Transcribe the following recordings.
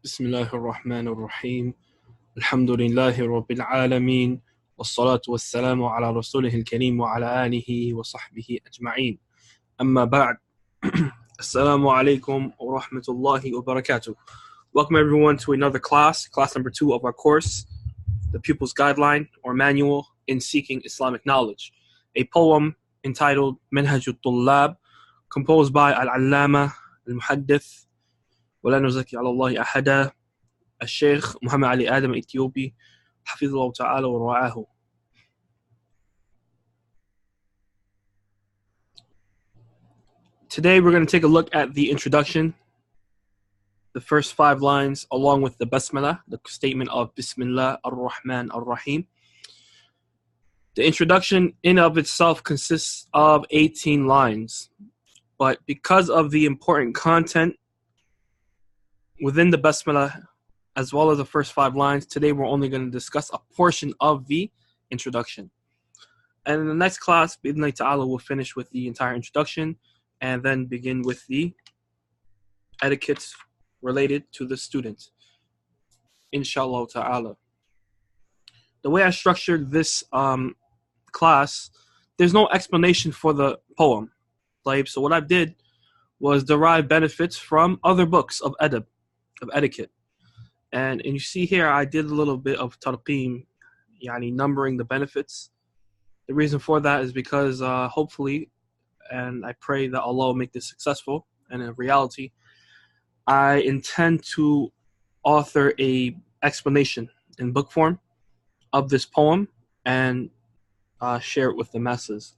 بسم الله الرحمن الرحيم الحمد لله رب العالمين والصلاة والسلام على رسوله الكريم وعلى آله وصحبه أجمعين أما بعد Assalamu alaikum wa rahmatullahi wa barakatuh. Welcome everyone to another class number 2 of our course, The Pupil's Guideline or Manual in Seeking Islamic Knowledge, a poem entitled Minhajul Tullab, composed by Al-Allama Al-Muhaddith ولا نزكي على الله أحدا الشيخ محمد علي آدم الإثيوبي حفظه الله تعالى ورعاه. Today we're going to take a look at the introduction, the first 5 lines, along with the Basmala, the statement of Bismillah ar-Rahman ar-Rahim. The introduction in of itself consists of 18 lines, but because of the important content within the Basmala, as well as the first 5 lines, today we're only going to discuss a portion of the introduction. And in the next class, bi'idhnillahi ta'ala, we'll finish with the entire introduction and then begin with the etiquettes related to the student, inshallah ta'ala. The way I structured this class, there's no explanation for the poem. So what I did was derive benefits from other books of adab, of etiquette. And you see here, I did a little bit of tarqeem, numbering the benefits. The reason for that is because hopefully, and I pray that Allah will make this successful, and in reality, I intend to author a explanation in book form of this poem and share it with the masses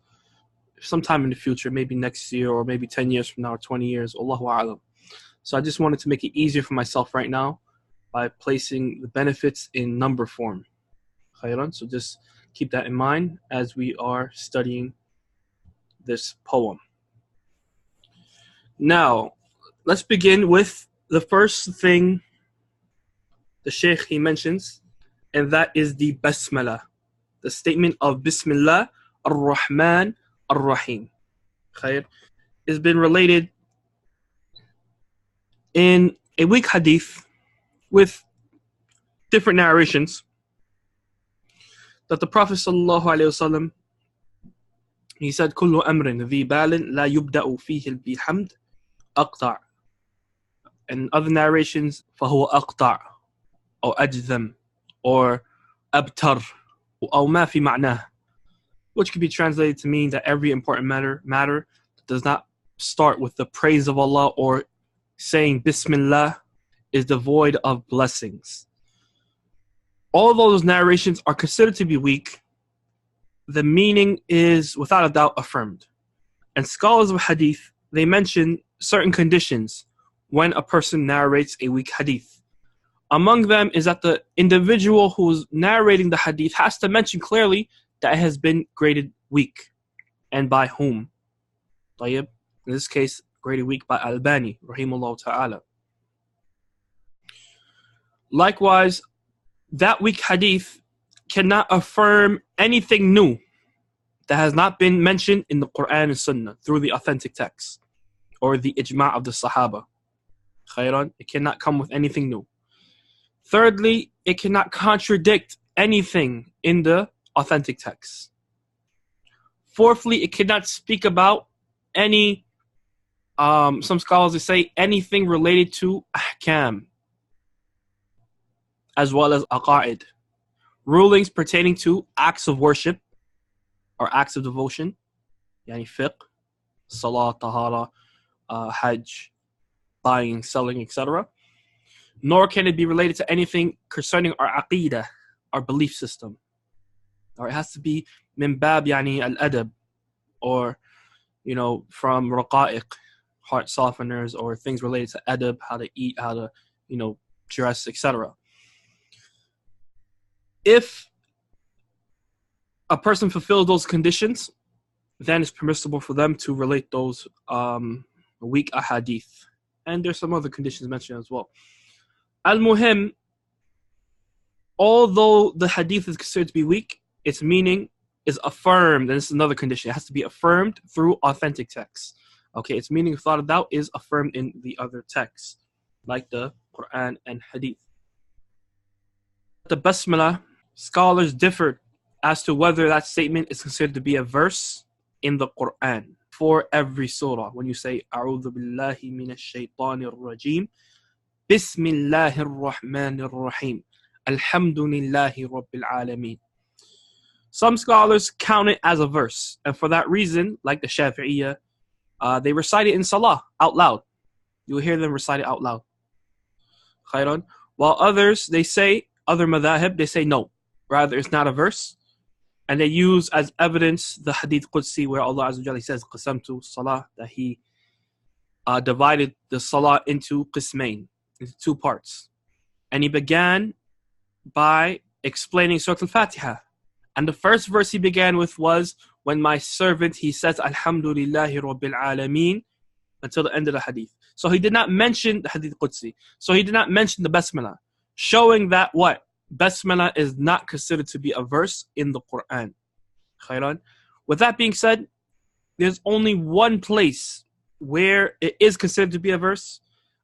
sometime in the future, maybe next year or maybe 10 years from now or 20 years, Allahu A'lam. So I just wanted to make it easier for myself right now by placing the benefits in number form. Khayran. So just keep that in mind as we are studying this poem. Now, let's begin with the first thing the Shaykh he mentions, and that is the Basmala, the statement of Bismillah ar-Rahman ar-Rahim. Khayr. It's been related in a weak hadith with different narrations that the Prophet ﷺ, he said, كل أمر ذي بال لا يبدأ فيه بحمد أقطع. And other narrations, فهو أقطع or أجذم or أبتر أو ما في معناه, which could be translated to mean that every important matter does not start with the praise of Allah or saying Bismillah is devoid of blessings. All those narrations are considered to be weak. The meaning is without a doubt affirmed. And scholars of hadith, they mention certain conditions when a person narrates a weak hadith. Among them is that the individual who's narrating the hadith has to mention clearly that it has been graded weak, and by whom. طيب. In this case, graded weak by Albani, rahimahullah ta'ala. Likewise, that weak hadith cannot affirm anything new that has not been mentioned in the Quran and Sunnah through the authentic text or the ijma' of the Sahaba. Khayran. It cannot come with anything new. Thirdly, it cannot contradict anything in the authentic text. Fourthly, it cannot speak about any some scholars say anything related to ahkam, as well as aqa'id, rulings pertaining to acts of worship or acts of devotion, yani fiqh, salah, tahara, hajj, buying, selling, etc. Nor can it be related to anything concerning our aqidah, our belief system. Or it has to be min bab yani al-adab, or from raqa'iq, heart softeners, or things related to adab, how to eat, how to dress, etc. If a person fulfills those conditions, then it's permissible for them to relate those weak ahadith. And there's some other conditions mentioned as well. Al-Muhim, although the hadith is considered to be weak, its meaning is affirmed, and this is another condition. It has to be affirmed through authentic texts. Okay, its meaning without a doubt is affirmed in the other texts. like the Quran and Hadith. The Basmala, scholars differed as to whether that statement is considered to be a verse in the Quran for every surah. When you say, A'udhu billahi minash shaitanir rajim, Bismillahir Rahmanir Rahim, Alhamdulillahi Rabbil Alameen. Some scholars count it as a verse, and for that reason, like the Shafi'iyya, they recite it in Salah out loud. You'll hear them recite it out loud. Khairan. While others, they say, other madhahib, they say no. Rather, it's not a verse. And they use as evidence the Hadith Qudsi where Allah Azza wa Jalla says, Qasamtu Salah, that He divided the Salah into qismain, into two parts. And He began by explaining Surah Al-Fatiha. And the first verse He began with was, when my servant, he says, Alhamdulillahi Rabbil Alameen, until the end of the Hadith. So He did not mention the Hadith Qudsi. So He did not mention the Basmala, showing that what? Basmala is not considered to be a verse in the Quran. Khairan. With that being said, there's only one place where it is considered to be a verse,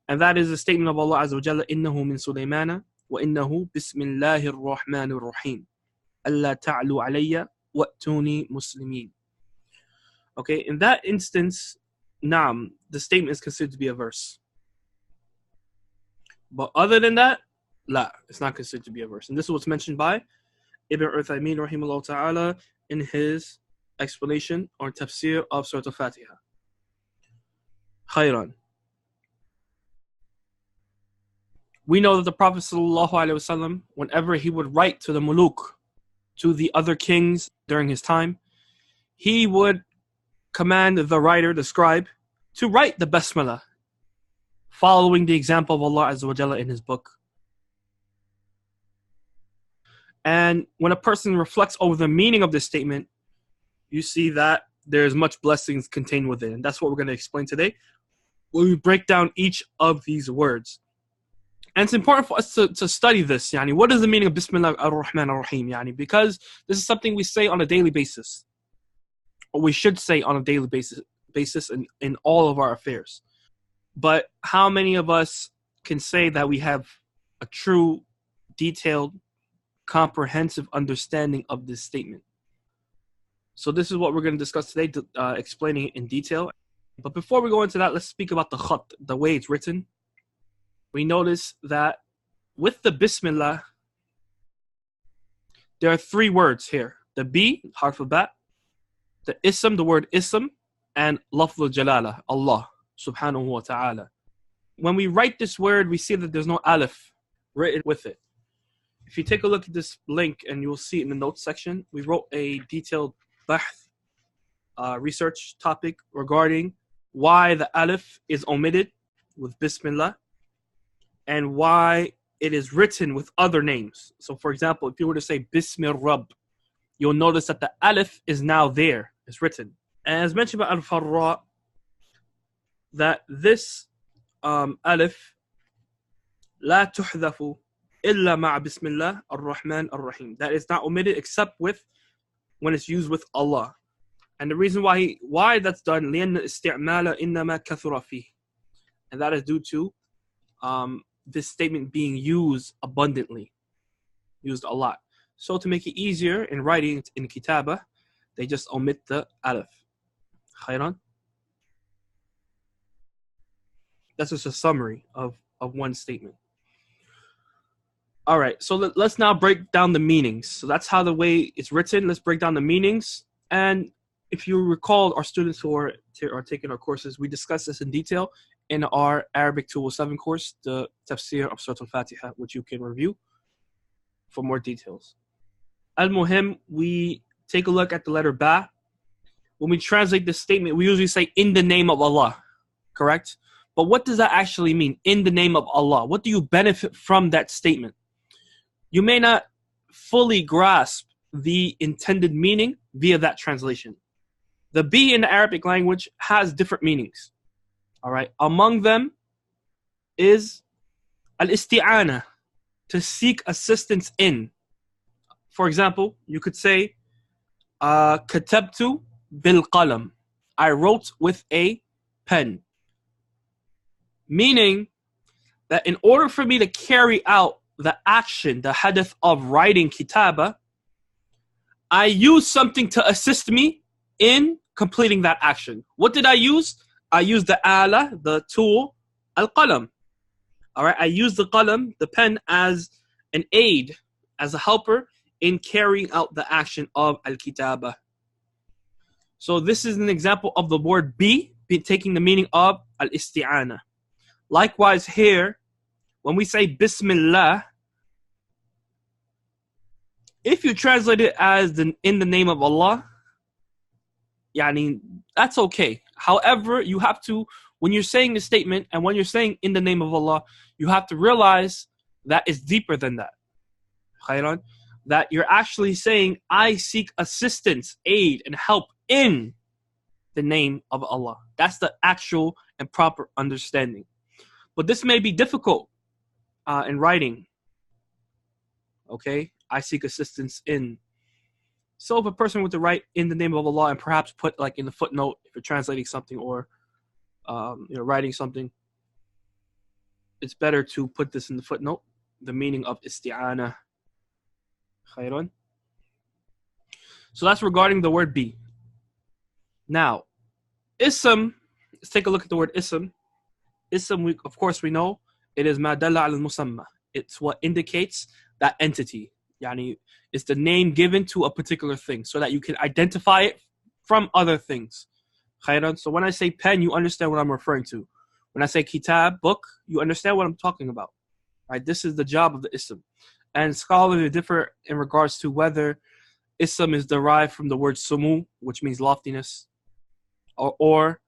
and that is the statement of Allah Azza wa Jalla, Innahu min Sulaymana wa innahu bismillahir rahmanir rahim. Allah ta'lu alayya wa'tuni muslimin. Okay, in that instance, Naam, the statement is considered to be a verse. But other than that, La, it's not considered to be a verse. And this is what's mentioned by Ibn Uthaymin rahimahullah ta'ala in his explanation or tafsir of Surah Al-Fatiha. Khairan. We know that the Prophet sallallahu alaihi wasallam, whenever he would write to the muluk, to the other kings during his time, he would command the writer, the scribe, to write the Basmala, following the example of Allah Azza wa Jalla in His book. And when a person reflects over the meaning of this statement, you see that there's much blessings contained within. And that's what we're going to explain today when we break down each of these words. And it's important for us to study this. Yani, what is the meaning of Bismillah ar-Rahman ar-Rahim? Yani, because this is something we say on a daily basis, or we should say on a daily basis in all of our affairs. But how many of us can say that we have a true, detailed, comprehensive understanding of this statement? So this is what we're going to discuss today, explaining it in detail. But before we go into that, let's speak about the khat, the way it's written. We notice that with the Bismillah, there are three words here. The B, harf al-ba, the ism, the word ism, and lafz al-jalala, Allah subhanahu wa ta'ala. When we write this word, we see that there's no alif written with it. If you take a look at this link, and you'll see it in the notes section, we wrote a detailed bahth, research topic regarding why the alif is omitted with Bismillah and why it is written with other names. So for example, if you were to say Bismir Rabb, you'll notice that the alif is now there, it's written. And as mentioned by Al-Farra, that this alif la tuhdafu illa ma'a Bismillah ar-Rahman ar-Rahim, that is not omitted except with when it's used with Allah. And the reason why that's done, لأن الاستعمال إنما كثر فيه, and that is due to this statement being used abundantly, used a lot. So to make it easier in writing in Kitabah, they just omit the alif. Khairan. That's just a summary of one statement. All right, so let's now break down the meanings. So that's how the way it's written. Let's break down the meanings. And if you recall, our students who are taking our courses, we discussed this in detail in our Arabic 207 course, the tafsir of Surah Al-Fatiha, which you can review for more details. Al-Muhim, we take a look at the letter Ba. When we translate this statement, we usually say, in the name of Allah, correct? But what does that actually mean, in the name of Allah? What do you benefit from that statement? You may not fully grasp the intended meaning via that translation. The B in the Arabic language has different meanings. All right. Among them is al-isti'ana, to seek assistance in. For example, you could say, katabtu bil qalam, I wrote with a pen. Meaning that in order for me to carry out the action, the hadith of writing kitaba, I use something to assist me in completing that action. What did I use? I used the ala, the tool, al-qalam. All right, I used the qalam, the pen, as an aid, as a helper in carrying out the action of al-kitaba. So this is an example of the word be taking the meaning of al-isti'ana. Likewise here, when we say Bismillah, if you translate it as in the name of Allah, yani, that's okay. However, you have to, when you're saying the statement and when you're saying in the name of Allah, you have to realize that it's deeper than that. Khayran, that you're actually saying, I seek assistance, aid, and help in the name of Allah. That's the actual and proper understanding. But this may be difficult in writing. Okay, I seek assistance in. So if a person were to write in the name of Allah and perhaps put like in the footnote, if you're translating something or writing something, it's better to put this in the footnote, the meaning of isti'ana. Khayran. So that's regarding the word be. Now, ism, let's take a look at the word ism. Ism, of course we know, it is ma dalla al musamma. It's what indicates that entity. Yani, it's the name given to a particular thing so that you can identify it from other things. Khayran. So when I say pen, you understand what I'm referring to. When I say kitab, book, you understand what I'm talking about. Right? This is the job of the ism. And scholars differ in regards to whether ism is derived from the word sumu, which means loftiness, or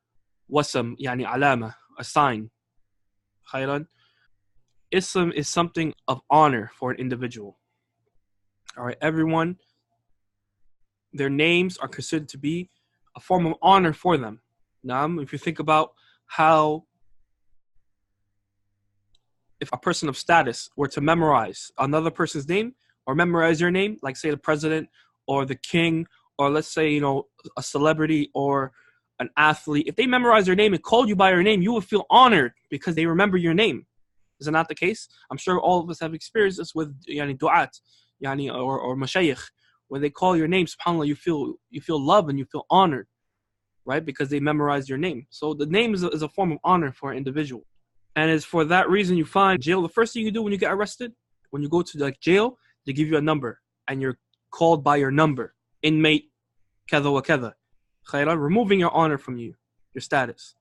wasam, yani alama, a sign. Khayran. Ism is something of honor for an individual. All right, everyone, their names are considered to be a form of honor for them. Now, if you think about how if a person of status were to memorize another person's name or memorize your name, like say the president or the king, or let's say, a celebrity or an athlete, if they memorize your name and called you by your name, you would feel honored because they remember your name. Is it not the case? I'm sure all of us have experienced this with du'at, or mashayikh. When they call your name, subhanAllah, you feel love and you feel honored, right? Because they memorize your name. So the name is a form of honor for an individual. And it's for that reason you find jail, the first thing you do when you get arrested, when you go to jail, they give you a number and you're called by your number. Inmate, kada wa kada. Khayran, removing your honor from you, your status.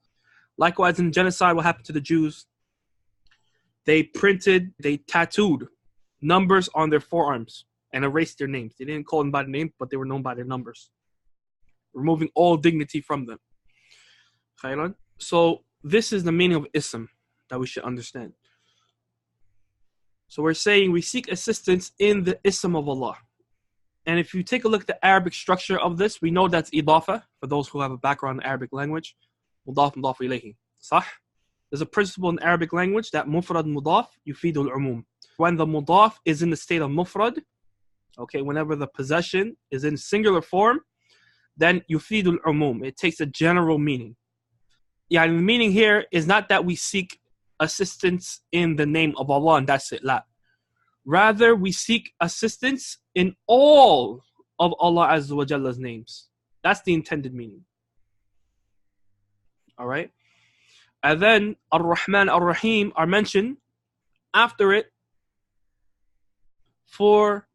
Likewise, in genocide, what happened to the Jews? They tattooed numbers on their forearms and erased their names. They didn't call them by the name, but they were known by their numbers, removing all dignity from them. Khayran. So this is the meaning of ism that we should understand. So we're saying we seek assistance in the ism of Allah. And if you take a look at the Arabic structure of this, we know that's idafa, for those who have a background in Arabic language. Mudaf mudaf ilayhi. Sah? There's a principle in Arabic language that mufrad mudaf yufidu al-umum. When the mudaf is in the state of mufrad, okay, whenever the possession is in singular form, then yufidu al-umum. It takes a general meaning. Yeah, the meaning here is not that we seek assistance in the name of Allah and that's it. La. Rather, we seek assistance in all of Allah Azza wa Jalla's names. That's the intended meaning. All right. And then Ar-Rahman, Ar-Rahim are mentioned after it for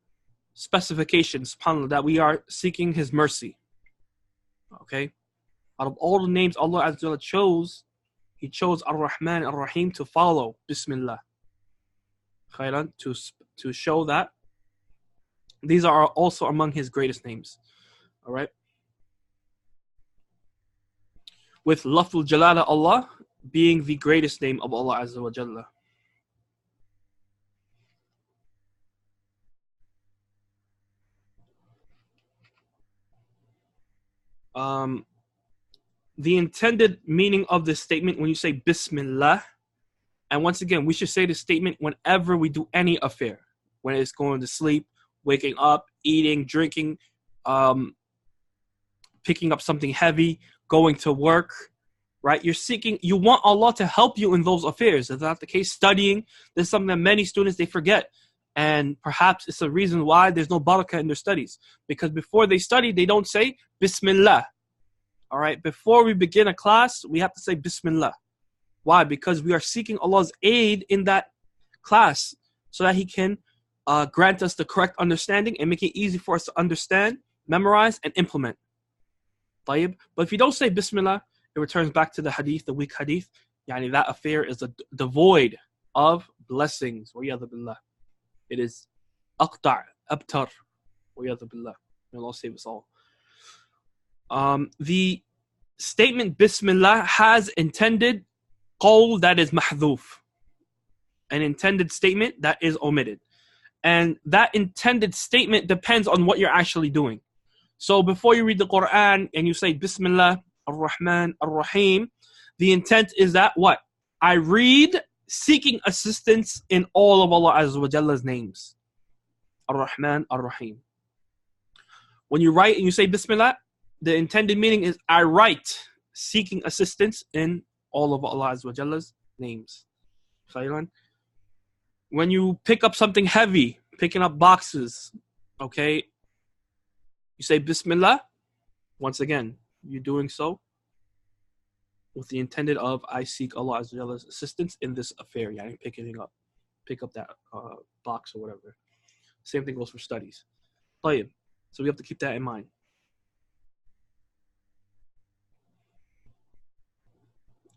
specifications, subhanAllah, that we are seeking His mercy. Okay. Out of all the names Allah Azza wa Jalla chose, He chose Ar-Rahman, Ar-Rahim to follow Bismillah. Khayran, to show that these are also among His greatest names. All right. With Lafzul Jalala Allah being the greatest name of Allah Azza wa Jalla. The intended meaning of this statement when you say Bismillah, and once again, we should say this statement whenever we do any affair, when it's going to sleep, waking up, eating, drinking, picking up something heavy, going to work, right? You want Allah to help you in those affairs. Is that the case? Studying, this is something that many students, they forget. And perhaps it's a reason why there's no barakah in their studies. Because before they study, they don't say Bismillah. All right, before we begin a class, we have to say Bismillah. Why? Because we are seeking Allah's aid in that class so that He can grant us the correct understanding and make it easy for us to understand, memorize, and implement. طيب. But if you don't say Bismillah, it returns back to the hadith, the weak hadith. Yani that affair is devoid of blessings. وَيَذَ بِاللَّهِ. It is أقطع, أبتر. وَيَذَ بِاللَّهِ. May Allah save us all. The statement Bismillah has intended qawl that is mahdhuf, an intended statement that is omitted. And that intended statement depends on what you're actually doing. So before you read the Quran and you say Bismillah ar-Rahman ar-Rahim, the intent is that what? I read seeking assistance in all of Allah Azza wa Jalla's names. Ar-Rahman ar-Rahim. When you write and you say Bismillah, the intended meaning is I write seeking assistance in all of Allah Azza wa Jalla's names. When you pick up something heavy, picking up boxes, okay, you say Bismillah. Once again, you're doing so with the intended of I seek Allah Azza wa Jalla's assistance in this affair. Yani pick up that box or whatever. Same thing goes for studies. طيب. So we have to keep that in mind.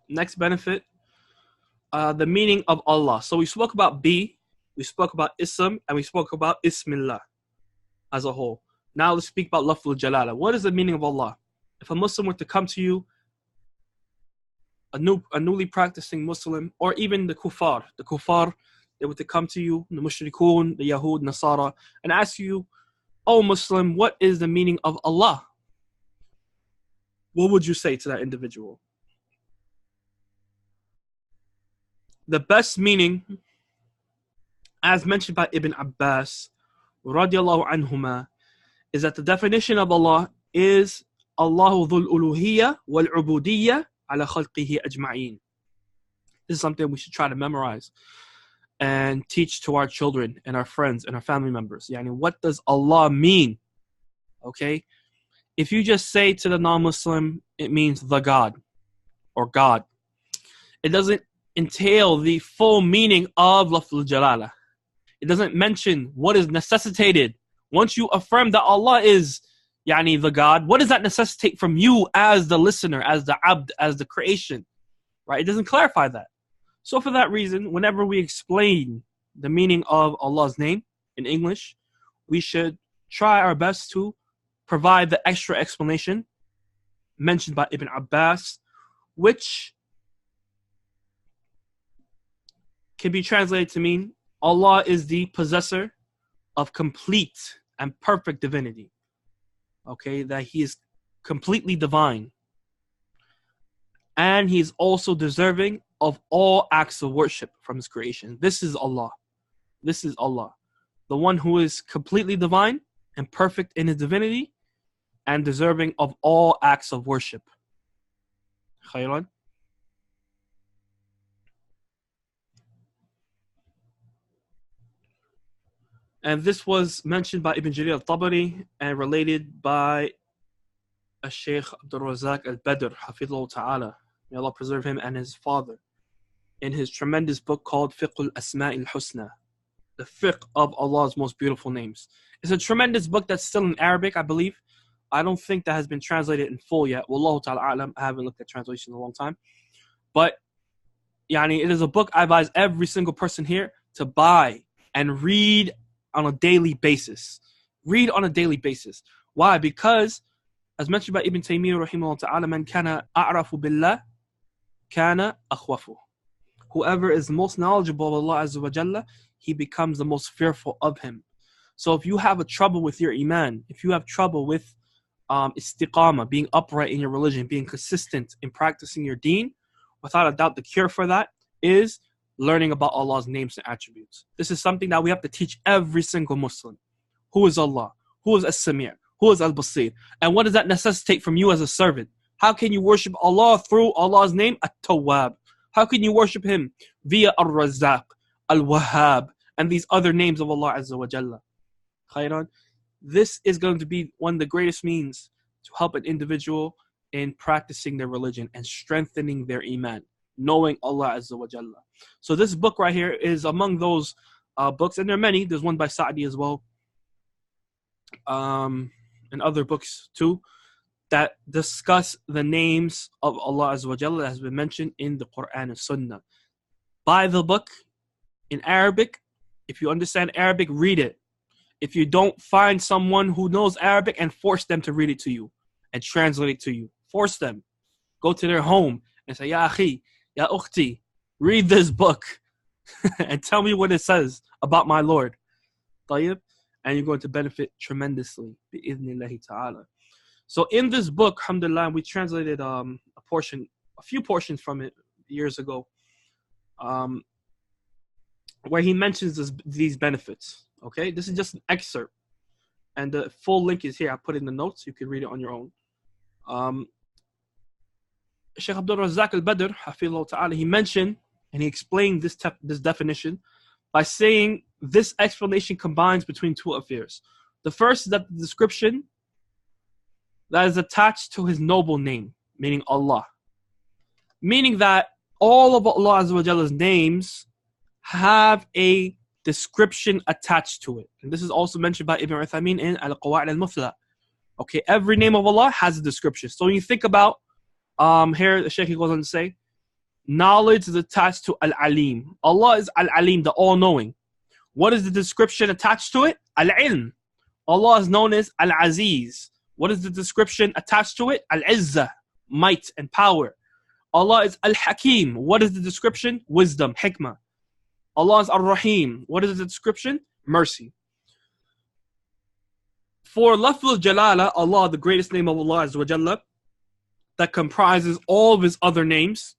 Next benefit, the meaning of Allah. So we spoke about B, we spoke about Ism, and we spoke about Ismillah as a whole. Now let's speak about Lafzul Jalala. What is the meaning of Allah? If a Muslim were to come to you, a newly practicing Muslim, or even the kuffar, they were to come to you, the mushrikun, the Yahud, Nasara, and ask you, oh Muslim, what is the meaning of Allah? What would you say to that individual? The best meaning, as mentioned by Ibn Abbas, radiallahu anhuma, is that the definition of Allah is Allahu dhul uluhiyya wal ubudiyya ala khalqihi ajma'een. This is something we should try to memorize and teach to our children and our friends and our family members. Yani, what does Allah mean? Okay? If you just say to the non-Muslim, it means the God or God. It doesn't entail the full meaning of Lafzul Jalala. It doesn't mention what is necessitated. Once you affirm that Allah is yani the God, what does that necessitate from you as the listener, as the abd, as the creation? Right? It doesn't clarify that. So for that reason, whenever we explain the meaning of Allah's name in English, we should try our best to provide the extra explanation mentioned by Ibn Abbas, which can be translated to mean Allah is the possessor of complete and perfect divinity. Okay, that He is completely divine. And He is also deserving of all acts of worship from His creation. This is Allah. This is Allah. The one who is completely divine and perfect in His divinity and deserving of all acts of worship. Khayran. And this was mentioned by Ibn Jarir al-Tabari and related by Shaykh Abdul Razak al-Badr, Hafidhullah Ta'ala. May Allah preserve him and his father. In his tremendous book called Fiqh al-Asma' al-Husna, the fiqh of Allah's most beautiful names. It's a tremendous book that's still in Arabic, I believe. I don't think that has been translated in full yet. Wallahu ta'ala a'lam. I haven't looked at translation in a long time. But yani, it is a book I advise every single person here to buy and read on a daily basis. Read on a daily basis. Why? Because, as mentioned by Ibn Taymiyyah rahimahullah ta'ala, man kana a'rafu billah, kana akhwafu. Whoever is most knowledgeable of Allah Azza wa Jalla, he becomes the most fearful of Him. So if you have a trouble with your iman, if you have trouble with istiqamah, being upright in your religion, being consistent in practicing your deen, without a doubt the cure for that is learning about Allah's names and attributes. This is something that we have to teach every single Muslim. Who is Allah? Who is As-Sami'? Who is Al-Basir? And what does that necessitate from you as a servant? How can you worship Allah through Allah's name? At-Tawwab. How can you worship Him? Via Ar-Razzaq, Al-Wahhab, and these other names of Allah Azza wa Jalla. Khairan. This is going to be one of the greatest means to help an individual in practicing their religion and strengthening their iman, knowing Allah Azza wa Jalla. So this book right here is among those books, and there are many. There's one by Sa'di as well, and other books too, that discuss the names of Allah Azza wa Jalla that has been mentioned in the Quran and Sunnah. Buy the book in Arabic. If you understand Arabic, read it. If you don't, find someone who knows Arabic and force them to read it to you and translate it to you. Force them. Go to their home and say, Ya akhi, Ya ukhti, read this book and tell me what it says about my Lord. طيب? And you're going to benefit tremendously. Bi-idhnillahi ta'ala. So in this book, alhamdulillah, we translated a few portions from it years ago, where he mentions these benefits. Okay, this is just an excerpt, and the full link is here. I put it in the notes. You can read it on your own. Shaykh Abdul Razzaq al-Badr, hafidhahullah ta'ala, he mentioned and he explained this definition by saying this explanation combines between two affairs. The first is that the description that is attached to His noble name, meaning Allah, meaning that all of Allah Azza wa Jalla's names have a description attached to it. And this is also mentioned by Ibn Uthaymeen in Al-Qawa'id al-Mufla. Okay, every name of Allah has a description. So when you think about, here the Shaykh goes on to say, knowledge is attached to Al-Alim. Allah is Al-Alim, the all-knowing. What is the description attached to it? Al-Ilm. Allah is known as Al-Aziz. What is the description attached to it? Al-Izzah, might and power. Allah is Al-Hakim. What is the description? Wisdom, hikmah. Allah is Ar-Rahim. What is the description? Mercy. For Lafzul Jalala, Allah, the greatest name of Allah Azza wa Jalla, that comprises all of His other names,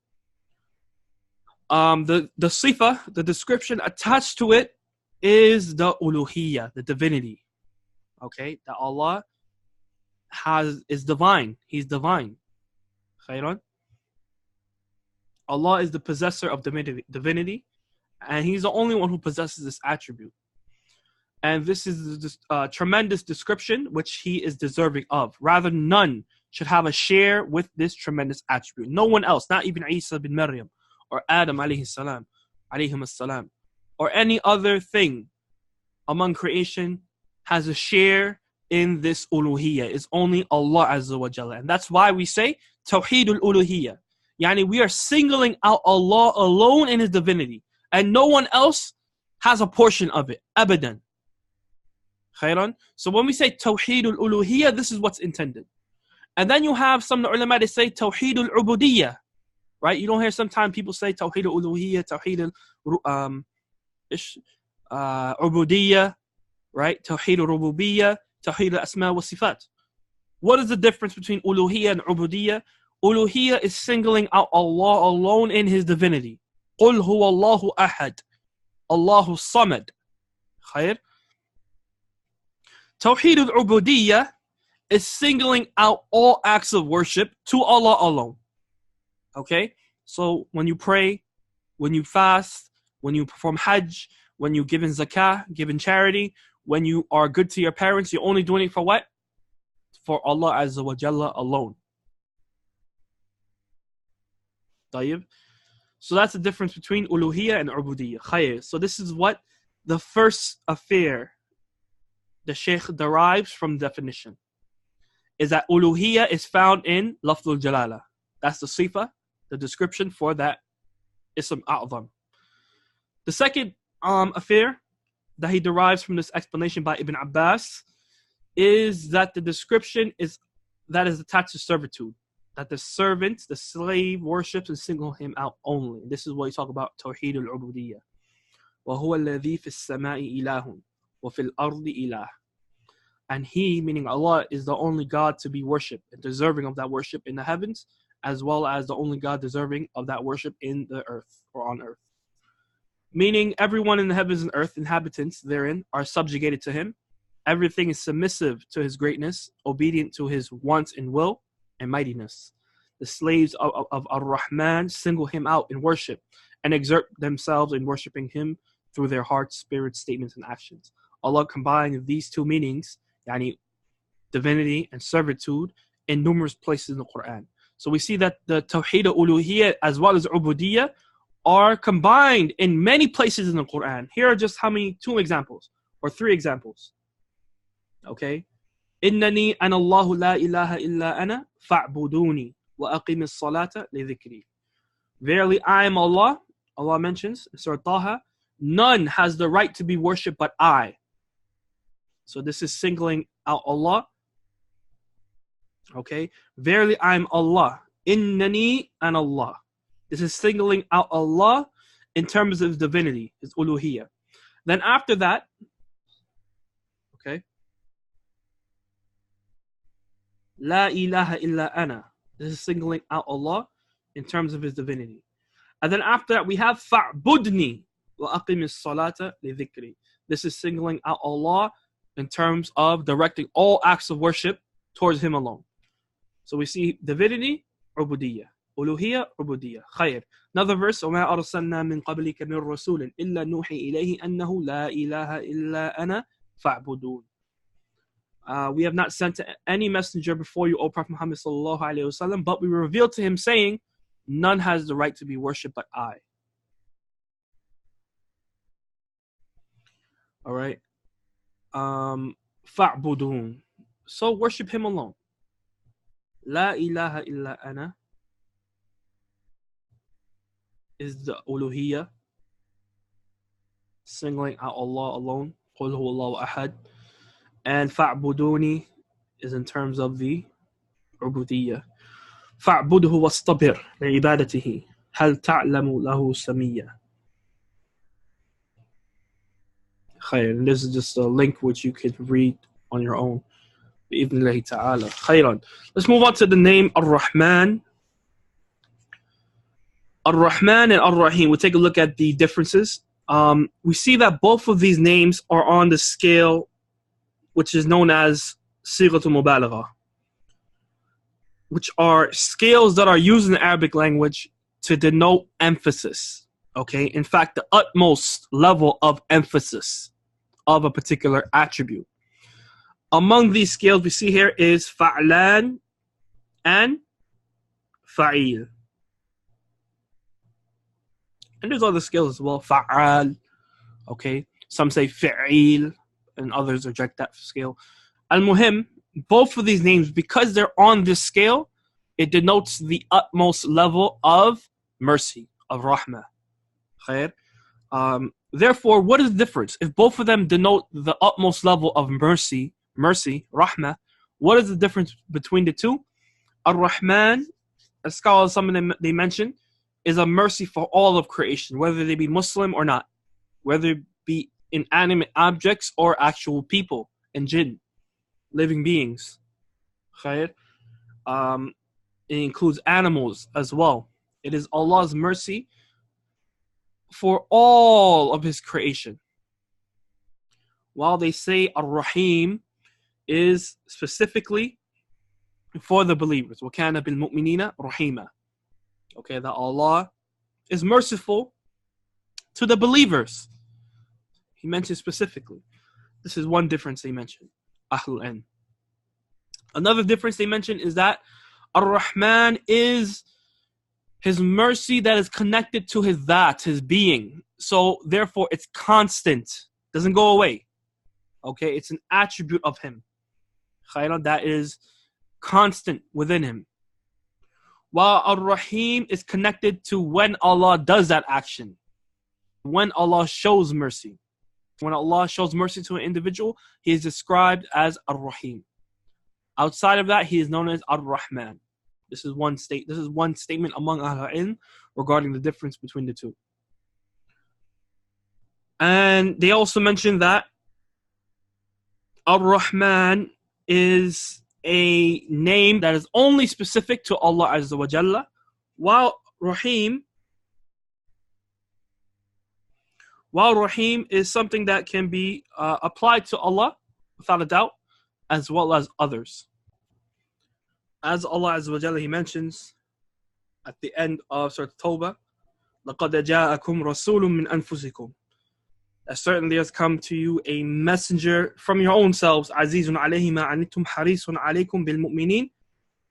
the sifa, the description attached to it is the uluhiyya, the divinity. Okay, that Allah is divine. He's divine. Khairan. Allah is the possessor of divinity, and He's the only one who possesses this attribute. And this is a tremendous description which He is deserving of. Rather, none should have a share with this tremendous attribute. No one else, not even Isa bin Maryam or Adam alayhi salam, or any other thing among creation has a share in this uluhiyya. It's only Allah Azza wa Jalla. And that's why we say Tawheedul Uluhiyya. Yani we are singling out Allah alone in His divinity, and no one else has a portion of it. Abadan. Khairan. So when we say Tawheedul Uluhiyya, this is what's intended. And then you have some ulama, they say Tawheedul Ubudiyya. Right? You don't hear sometimes people say Tawheedul Uluhiyya, Tawheedul Ubudiyya, right? Tawheedul Rububiyya, Tawheedul Asma wa Sifat. What is the difference between Uluhiyya and Ubudiyya? Uluhiyya is singling out Allah alone in His divinity. قُلْ هُوَ اللَّهُ أَحَدٌ Allahu Samad. Khair. Tawheedul Ubudiyya is singling out all acts of worship to Allah alone. Okay? So when you pray, when you fast, when you perform Hajj, when you give in zakah, give in charity, when you are good to your parents, you're only doing it for what? For Allah Azza wa Jalla alone. طيب. So that's the difference between uluhiyya and ubudiyya. Khair. So this is what the first affair the Shaykh derives from definition, is that uluhiyya is found in Lafzul Jalala. That's the sifa, the description for that Ism A'zam. The second affair that he derives from this explanation by Ibn Abbas is that the description is attached to servitude. That the servant, the slave, worships and single him out only. This is what we talk about Tawheed al-Ubudiyya. وَهُوَ الَّذِي فِي السَّمَاءِ إِلَهٌ وَفِي الْأَرْضِ إِلَهٌ. And He, meaning Allah, is the only God to be worshipped and deserving of that worship in the heavens, as well as the only God deserving of that worship in the earth or on earth. Meaning everyone in the heavens and earth, inhabitants therein, are subjugated to Him. Everything is submissive to His greatness, obedient to His wants and will and mightiness. the slaves of Ar-Rahman single him out in worship and exert themselves in worshiping him through their hearts, spirits, statements, and actions. Allah combined these two meanings, yani divinity and servitude, in numerous places in the Quran. So we see that the Tawheed al-Uluhiyyah as well as Ubudiyyah are combined in many places in the Quran. Here are just how many? 2 examples or 3 examples. Okay? إنني أنا الله لا إله إلا أنا فاعبدوني وأقم الصلاة لذكري. Verily I am Allah. Allah mentions in Surah Taha, none has the right to be worshipped but I. So this is singling out Allah. Okay? Verily I am Allah. Innani an Allah. This is singling out Allah in terms of divinity, His uluhiyyah. Then after that, okay, La ilaha illa ana. This is singling out Allah in terms of His divinity. And then after that, we have fa'budni wa aqimis salata li dhikri. This is singling out Allah in terms of directing all acts of worship towards Him alone. So we see divinity, ubudiyyah. Uluhiyyah, ubudiyyah. Khayr. Another verse, وَمَا أَرْسَلْنَا مِن قَبْلِكَ مِن رَسُولٍ إِلَّا نُوحِي إِلَيْهِ أَنَّهُ لَا إِلَهَ إِلَّا أَنَا فَاعْبُدُونِ. We have not sent any messenger before you, O Prophet Muhammad sallallahu alaihi wasallam, but we revealed to him saying, none has the right to be worshipped but I. All right. فَاعْبُدُونِ. So worship him alone. La ilaha illa ana is the uluhiyyah, singling out Allah alone. قُلْ هُوَ اللَّهُ أَحَدٌ. And فَاعْبُدُونِ is in terms of the ubudiyyah. فَاعْبُدْهُ وَاصْطَبِرْ لِعِبَادَتِهِ هَلْ تَعْلَمُ لَهُ سَمِيًّا. And this is just a link which you could read on your own. بإذن الله تعالى. خيرا. Let's move on to the name Ar-Rahman. Ar-Rahman and Ar-Rahim. We'll take a look at the differences. We see that both of these names are on the scale which is known as Sighatul Mubalagha, which are scales that are used in the Arabic language to denote emphasis. Okay, in fact, the utmost level of emphasis of a particular attribute. Among these scales we see here is Fa'lan and Fa'il. And there's other scales as well, Fa'al. Okay, some say Fa'il and others reject that scale. Al-Muhim, both of these names, because they're on this scale, it denotes the utmost level of mercy, of rahmah. Khair. Therefore, what is the difference? If both of them denote the utmost level of mercy, rahmah, what is the difference between the two? Ar-Rahman, as scholars, some of them they mention, is a mercy for all of creation, whether they be Muslim or not, whether it be inanimate objects or actual people and jinn, living beings. Khair. It includes animals as well. It is Allah's mercy for all of His creation. While they say Ar-Rahim is specifically for the believers. وَكَانَ بِالْمُؤْمِنِينَ رَحِيمًا. Okay, that Allah is merciful to the believers. He mentioned specifically. This is one difference they mentioned. Ahlul Ilm. Another difference they mentioned is that Ar-Rahman is His mercy that is connected to His dhat, His being. So therefore it's constant. Doesn't go away. Okay, it's an attribute of Him. Khayran, that is constant within Him. While Ar-Rahim is connected to when Allah does that action. When Allah shows mercy. When Allah shows mercy to an individual, He is described as Ar-Rahim. Outside of that, He is known as Ar-Rahman. This is one statement among Ahlul Ilm regarding the difference between the two. And they also mentioned that Ar-Rahman is a name that is only specific to Allah Azza wa Jalla, while Rahim is something that can be applied to Allah without a doubt, as well as others. As Allah Azza wa Jalla, He mentions, at the end of Surah Tawbah, لَقَدْ جَاءَكُمْ رَسُولٌ مِّنْ أَنفُسِكُمْ. That certainly has come to you a messenger from your own selves. عَزِيزٌ عَلَيْهِ مَا عَنِتُّمْ حَرِيصٌ عَلَيْكُمْ بِالْمُؤْمِنِينَ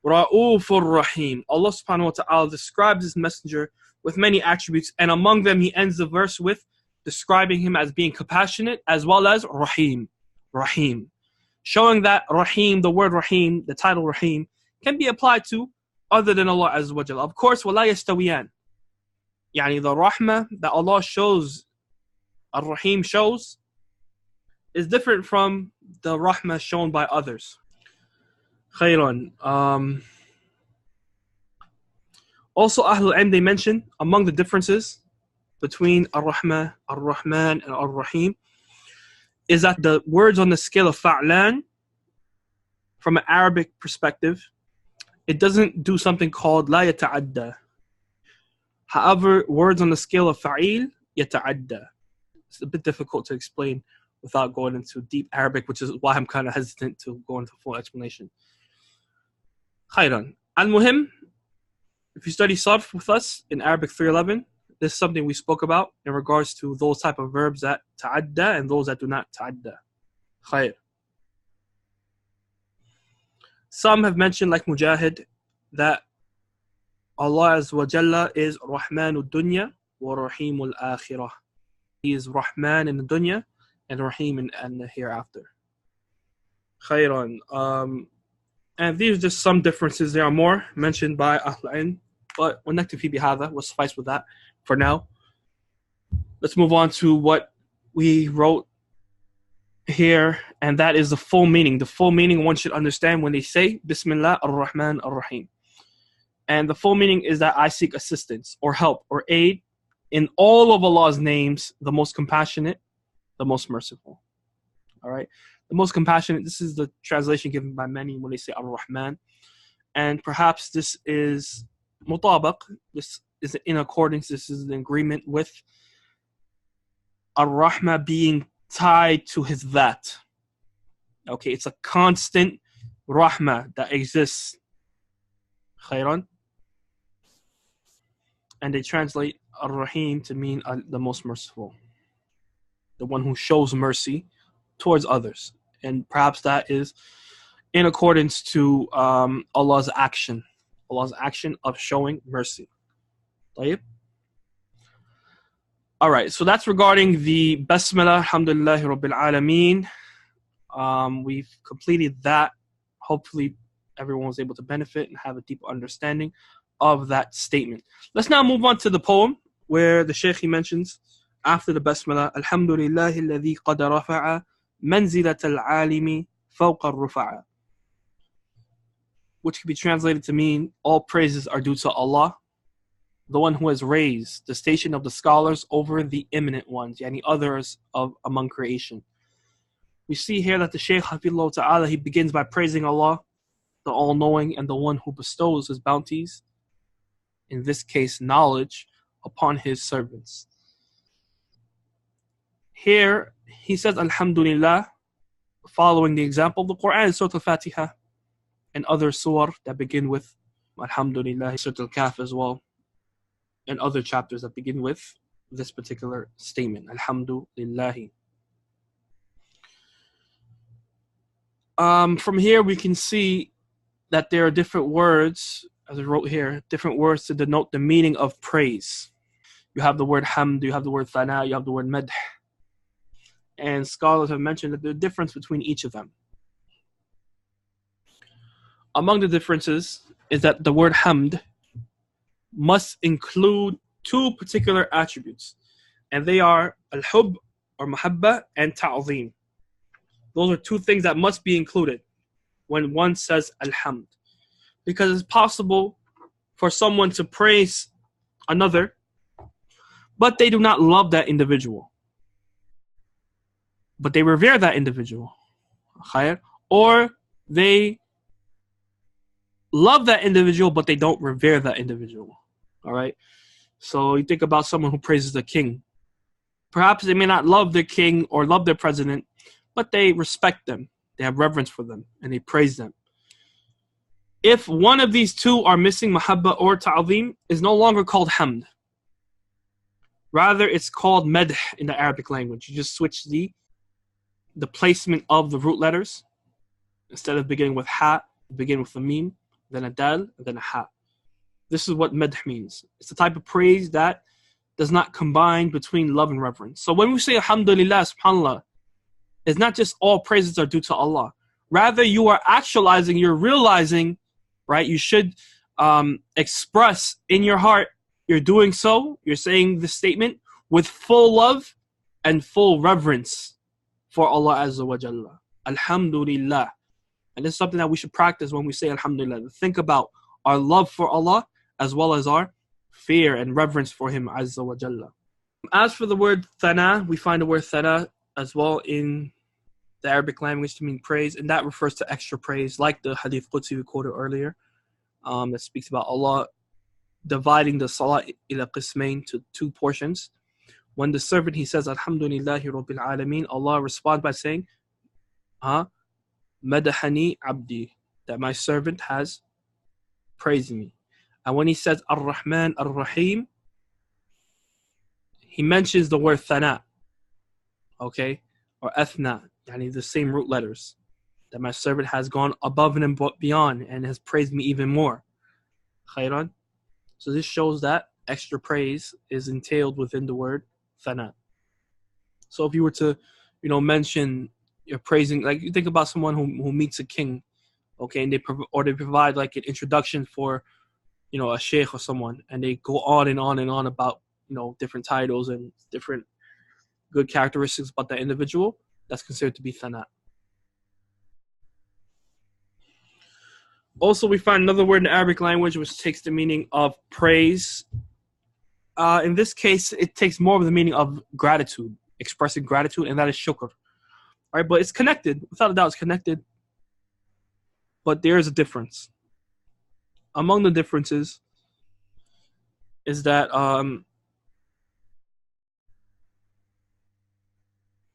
رَؤُوفٌ رَحِيمٌ. Allah subhanahu wa ta'ala describes His messenger with many attributes, and among them He ends the verse with describing him as being compassionate as well as Rahim. Rahim. Showing that Rahim, the word Rahim, the title Rahim, can be applied to other than Allah Azza wa Jalla. Of course, وَلَا يَسْتَوِيَانِ. Yani the Rahmah that Allah shows, Ar-Rahim shows, is different from the Rahmah shown by others. Khayran. Also, Ahlul Ilm, they mention among the differences between Ar-Rahmah, Ar-Rahman, and Ar-Rahim is that the words on the scale of Fa'lan, from an Arabic perspective, it doesn't do something called La Yata'adda. However, words on the scale of Fa'il, Yata'adda. It's a bit difficult to explain without going into deep Arabic, which is why I'm kind of hesitant to go into full explanation. Khayran. Al-Muhim, if you study Sarf with us in Arabic 311, this is something we spoke about in regards to those type of verbs that ta'adda and those that do not ta'adda. Khayr. Some have mentioned, like Mujahid, that Allah Azza wa Jalla is Rahmanul Dunya wa Rahimul Akhirah. He is Rahman in the dunya and Rahim in the hereafter. Khayran. And these are just some differences. There are more mentioned by Ahlul Ilm, but وَنَكْتَفِي بِهَذَا, we'll suffice with that for now. Let's move on to what we wrote here, and that is the full meaning. The full meaning one should understand when they say Bismillah ar-Rahman ar-Rahim. And the full meaning is that I seek assistance or help or aid in all of Allah's names, the most compassionate, the most merciful. All right? The most compassionate, this is the translation given by many when they say ar-Rahman. And perhaps this is mutabaq, this is in accordance, this is in agreement with ar-Rahmah being tied to His that. Okay, it's a constant Rahmah that exists. Khayran. And they translate ar-Rahim to mean the most merciful, the one who shows mercy towards others. And perhaps that is in accordance to Allah's action of showing mercy. طيب? All right, so that's regarding the Basmala, Alhamdulillahi Rabbil Alameen. We've completed that. Hopefully everyone was able to benefit and have a deeper understanding of that statement. Let's now move on to the poem where the Shaykh mentions after the Basmala, Alhamdulillahi alladhi qad rafa'a manzilat al-alimi fawqa al-rufa'a, which can be translated to mean all praises are due to Allah, the one who has raised the station of the scholars over the eminent ones, yani others of among creation. We see here that the Shaykh Hafidhullah Ta'ala, he begins by praising Allah, the all-knowing and the one who bestows his bounties, in this case knowledge, upon his servants. Here he says Alhamdulillah, following the example of the Quran, Surah Al-Fatiha, and other surah that begin with Alhamdulillah, Surah Al-Kahf as well, and other chapters that begin with this particular statement, Alhamdulillah. From here we can see that there are different words, as I wrote here, different words to denote the meaning of praise. You have the word hamd, you have the word thana, you have the word madh. And scholars have mentioned that there's a difference between each of them. Among the differences is that the word hamd must include two particular attributes, and they are al-hub or mahabba and ta'zim. Those are two things that must be included when one says alhamd, because it's possible for someone to praise another, but they do not love that individual, but they revere that individual, or they love that individual, but they don't revere that individual. All right. So you think about someone who praises the king. Perhaps they may not love their king or love their president, but they respect them. They have reverence for them and they praise them. if one of these two are missing, mahabba or ta'zim, is no longer called hamd. Rather, it's called madh in the Arabic language. You just switch the placement of the root letters. Instead of beginning with ha, begin with a mim, then a dal, and then a ha. This is what madh means. It's the type of praise that does not combine between love and reverence. So when we say alhamdulillah, subhanallah, it's not just all praises are due to Allah. Rather, you are actualizing, you're realizing, right? You should express in your heart, you're doing so, you're saying this statement with full love and full reverence for Allah Azza wa Jalla. Alhamdulillah. And this is something that we should practice when we say alhamdulillah. Think about our love for Allah as well as our fear and reverence for Him Azza wa Jalla. As for the word thana, we find the word thana as well in the Arabic language to mean praise, and that refers to extra praise, like the hadith Qudsi we quoted earlier, that speaks about Allah dividing the salah ila qismain to two portions. When the servant, he says, Alhamdulillahi Rabbil Alameen, Allah responds by saying, Madahani abdi, that my servant has praised me. And when he says Ar-Rahman Ar-Rahim, he mentions the word thana, okay, or athna, yani the same root letters, that my servant has gone above and beyond and has praised me even more. Khayran. So this shows that extra praise is entailed within the word thana. So if you were to, mention you're praising, like you think about someone who meets a king, okay, and they provide like an introduction for, a sheikh or someone, and they go on and on and on about, different titles and different good characteristics about that individual. That's considered to be thana. Also, we find another word in the Arabic language which takes the meaning of praise. In this case, it takes more of the meaning of gratitude, expressing gratitude, and that is shukr. All right, but it's connected. Without a doubt, it's connected. But there is a difference. Among the differences is that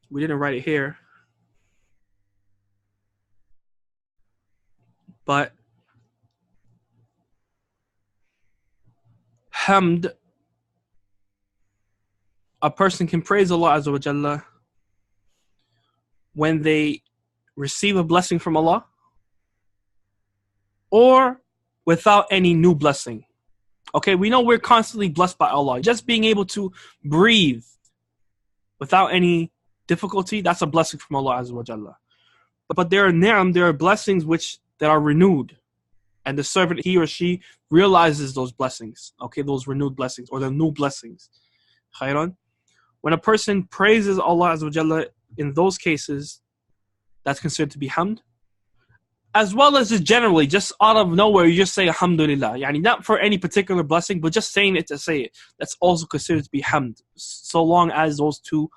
we didn't write it here, but hamd, a person can praise Allah Azza wa Jalla when they receive a blessing from Allah or without any new blessing. Okay, we know we're constantly blessed by Allah. Just being able to breathe without any difficulty, that's a blessing from Allah Azza wa Jalla. But there are ni'am, there are blessings that are renewed. And the servant, he or she, realizes those blessings. Okay, those renewed blessings or the new blessings. Khayran. When a person praises Allah Azza wa Jalla, in those cases, that's considered to be hamd. As well as just generally, just out of nowhere, you just say alhamdulillah. Yani not for any particular blessing, but just saying it to say it. That's also considered to be hamd, so long as those two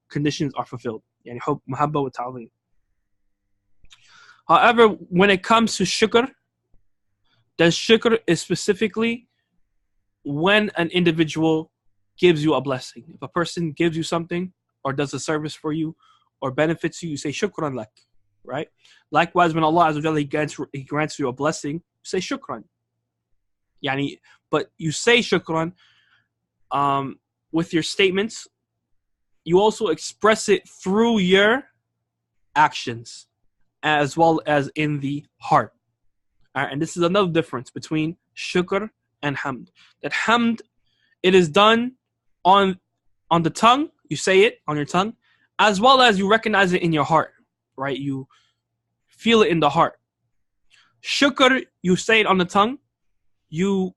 conditions are fulfilled. Yani hub, mahabba wa ta'zim. However, when it comes to shukr, then shukr is specifically when an individual gives you a blessing. If a person gives you something or does a service for you or benefits you, you say shukran lak, right? Likewise, when Allah Azza wa Jalla, He grants you a blessing, you say shukran. Yani, but you say shukran with your statements. You also express it through your actions as well as in the heart. All right, and this is another difference between shukr and hamd. That hamd, it is done on the tongue, you say it on your tongue, as well as you recognize it in your heart, right? You feel it in the heart. Shukr, you say it on the tongue, you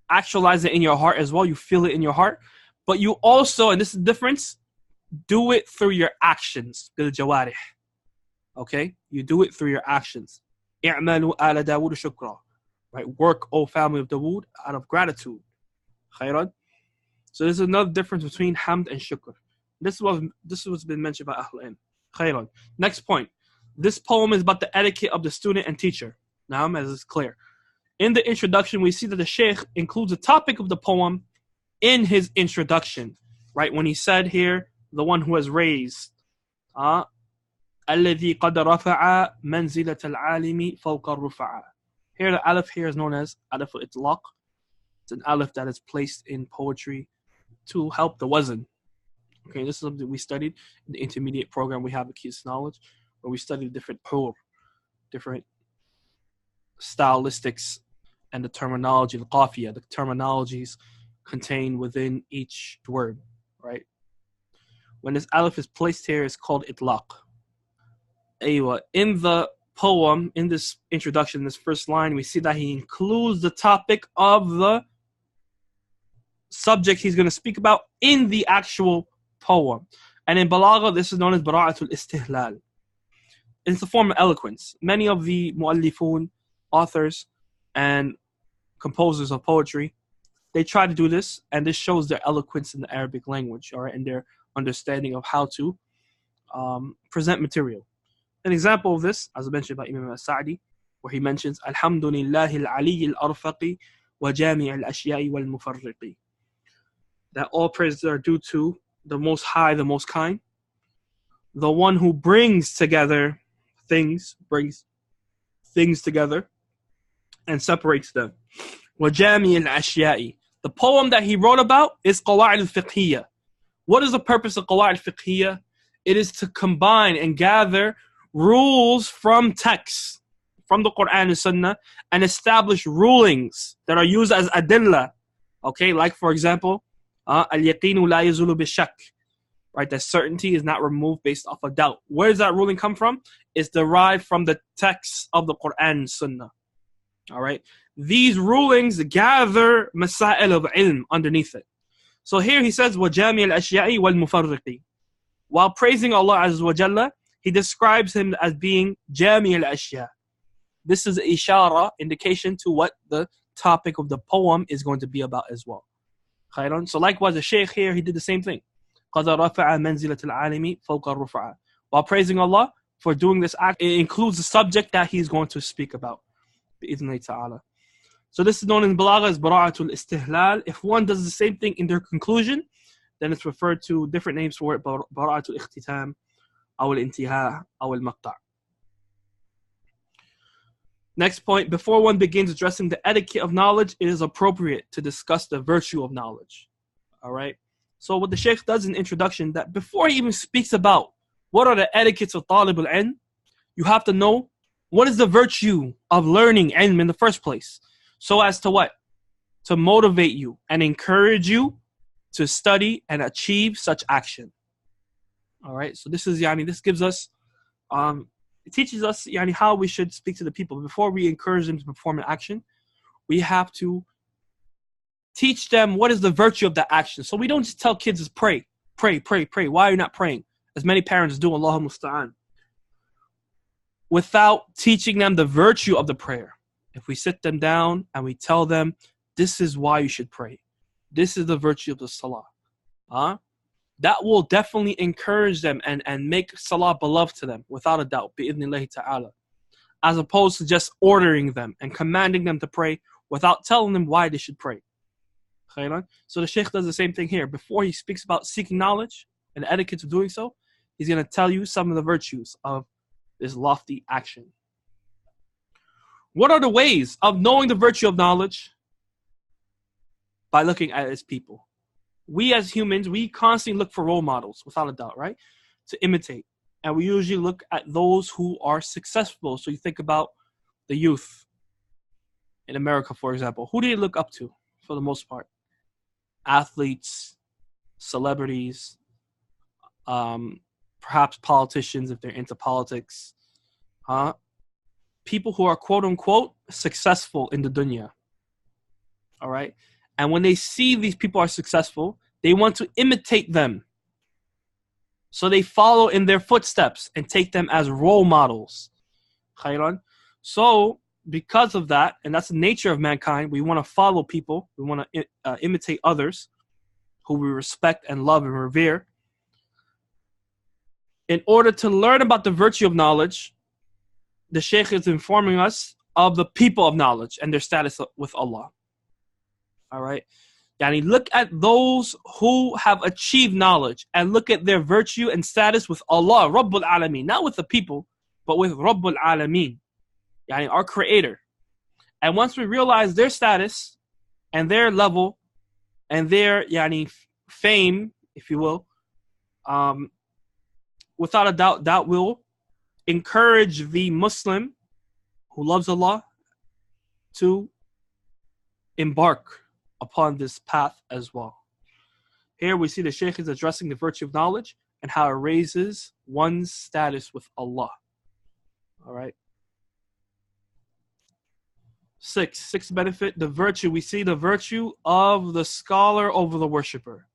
actualize it in your heart as well, you feel it in your heart, but you also, and this is the difference, do it through your actions, bil jawarih. Okay, you do it through your actions. I'malu ala Dawood shukra, right? Work, O family of Dawood, out of gratitude. Khayran. So there's another difference between hamd and shukr. This is what's been mentioned by Ahl Ilm. Khayran. Next point. This poem is about the etiquette of the student and teacher. Now, as it's clear. In the introduction, we see that the Shaykh includes the topic of the poem in his introduction, right? When he said here, the one who has raised, الذي قد رفع منزلة العالم فوق الرفعة. Here the alif here is known as alif al-itlaq. It's an alif that is placed in poetry to help the wazn. Okay, this is something we studied in the intermediate program we have at Keys Knowledge, where we studied different hur, different stylistics and the terminology, the qafiyah, the terminologies contained within each word, right? When this alif is placed here, it's called itlaq. In the poem, in this introduction, this first line, we see that he includes the topic of the subject he's going to speak about in the actual poem. And in Balagha, this is known as bara'atul istihlal. It's a form of eloquence. Many of the mu'allifun, authors and composers of poetry, they try to do this, and this shows their eloquence in the Arabic language, all right, and their understanding of how to present material. An example of this, as I mentioned by Imam al-Sa'di, where he mentions Alhamdulillahi al-Ali al-arfaqi wa jami' al-ashyai wal-mufarriqi. That all praises are due to the Most High, the Most Kind, the one who brings things together and separates them. Wa jami' al-ashyai. The poem that he wrote about is Qawa'id al-Fiqhiyya. What is the purpose of Qawa'id al-Fiqhiyya? It is to combine and gather rules from texts, from the Quran and Sunnah, and establish rulings that are used as adillah. Okay, like for example, al-yaqinu la yazulu bi-shak, right? That certainty is not removed based off of doubt. Where does that ruling come from? It's derived from the texts of the Quran and Sunnah. All right, these rulings gather masail of ilm underneath it. So here he says, وَجَامِعَ الْأَشْيَاءِ وَالْمُفَرِّقِ. While praising Allah Azza wa Jalla, he describes him as being Jami' al-Ashya. This is ishara, indication to what the topic of the poem is going to be about as well. So likewise, the Shaykh here, he did the same thing. قَدَ رَفَعَ مَنْزِلَةَ الْعَالِمِ فَوْقَ الرُّفَعَ. While praising Allah for doing this act, it includes the subject that he's going to speak about. بِإِذْنِ ta'ala. So this is known in Balagha as bara'atul istihlal. If one does the same thing in their conclusion, then it's referred to different names for it, bara'atul ikhtitam, أو الانتهاء أو المقطع. Next point, before one begins addressing the etiquette of knowledge, it is appropriate to discuss the virtue of knowledge. All right. So what the Shaykh does in the introduction, that before he even speaks about what are the etiquettes of talib al-ilm, you have to know what is the virtue of learning ilm in the first place. So as to what? To motivate you and encourage you to study and achieve such action. All right, so this gives us, it teaches us how we should speak to the people. Before we encourage them to perform an action, we have to teach them what is the virtue of that action. So we don't just tell kids to pray. Why are you not praying? As many parents do, Allahu musta'an. Without teaching them the virtue of the prayer. If we sit them down and we tell them, this is why you should pray. This is the virtue of the salah. That will definitely encourage them and make salah beloved to them, without a doubt, bi'idhnillahi ta'ala. As opposed to just ordering them and commanding them to pray without telling them why they should pray. So the Shaykh does the same thing here. Before he speaks about seeking knowledge and the etiquette of doing so, he's going to tell you some of the virtues of this lofty action. What are the ways of knowing the virtue of knowledge? By looking at its people. We as humans, we constantly look for role models, without a doubt, right? To imitate. And we usually look at those who are successful. So you think about the youth in America, for example. Who do you look up to for the most part? Athletes, celebrities, perhaps politicians if they're into politics. People who are quote-unquote successful in the dunya. All right? And when they see these people are successful, they want to imitate them. So they follow in their footsteps and take them as role models. Khayran. So because of that, and that's the nature of mankind, we want to follow people. We want to imitate others who we respect and love and revere. In order to learn about the virtue of knowledge, the Shaykh is informing us of the people of knowledge and their status with Allah. All right. Yani look at those who have achieved knowledge and look at their virtue and status with Allah, Rabbul Alameen. Not with the people, but with Rabbul Alameen. Yani our creator. And once we realize their status and their level and their fame, if you will, without a doubt, that will encourage the Muslim who loves Allah to embark upon this path as well. Here we see the Shaykh is addressing the virtue of knowledge and how it raises one's status with Allah. All right. Sixth benefit, the virtue. We see the virtue of the scholar over the worshipper.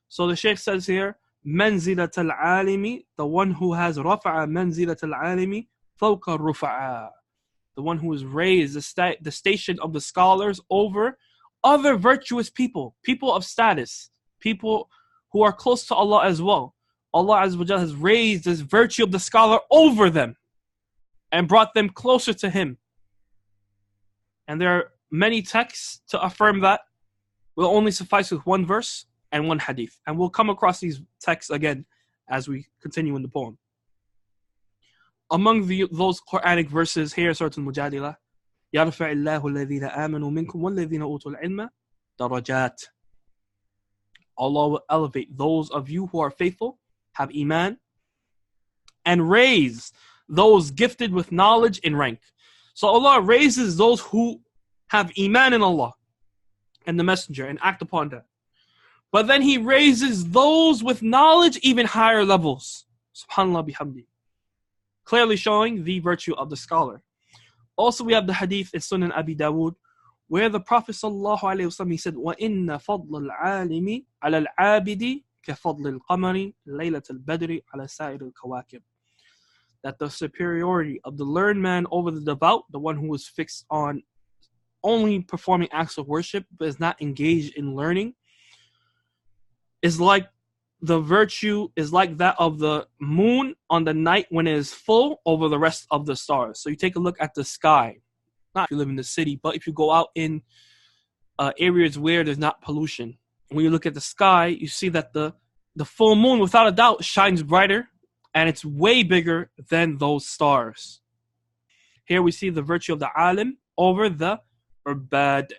So the Shaykh says here, منزلة العالم, the one who has رفع منزلة العالم فوق الرفعاء, the one who has raised the station of the scholars over other virtuous people, people of status, people who are close to Allah as well. Allah Azza wa Jalla has raised this virtue of the scholar over them and brought them closer to Him. And there are many texts to affirm that. We'll only suffice with one verse and one hadith. And we'll come across these texts again as we continue in the poem. Among those Quranic verses here, Surah Al-Mujadilah, يَرْفَعِ اللَّهُ الَّذِينَ آمَنُوا مِنْكُمْ وَالَّذِينَ أُوتُوا الْعِلْمَ دَرَجَاتٍ. Allah will elevate those of you who are faithful, have iman, and raise those gifted with knowledge in rank. So Allah raises those who have iman in Allah and the Messenger and act upon that. But then He raises those with knowledge even higher levels. Subhanallah bihamdi. Clearly showing the virtue of the scholar. Also we have the hadith in Sunan Abi Dawood where the Prophet ﷺ, he said, وَإِنَّ فَضْلَ الْعَالِمِ عَلَى الْعَابِدِ كَفَضْلِ الْقَمَرِ لَيْلَةَ الْبَدْرِ عَلَى سَائِرِ الْكَوَاكِبِ. That the superiority of the learned man over the devout, the one who is fixed on only performing acts of worship but is not engaged in learning, is like the virtue is like that of the moon on the night when it is full over the rest of the stars. So you take a look at the sky, not if you live in the city, but if you go out in areas where there's not pollution. When you look at the sky, you see that the full moon, without a doubt, shines brighter and it's way bigger than those stars. Here we see the virtue of the alim over the ubad.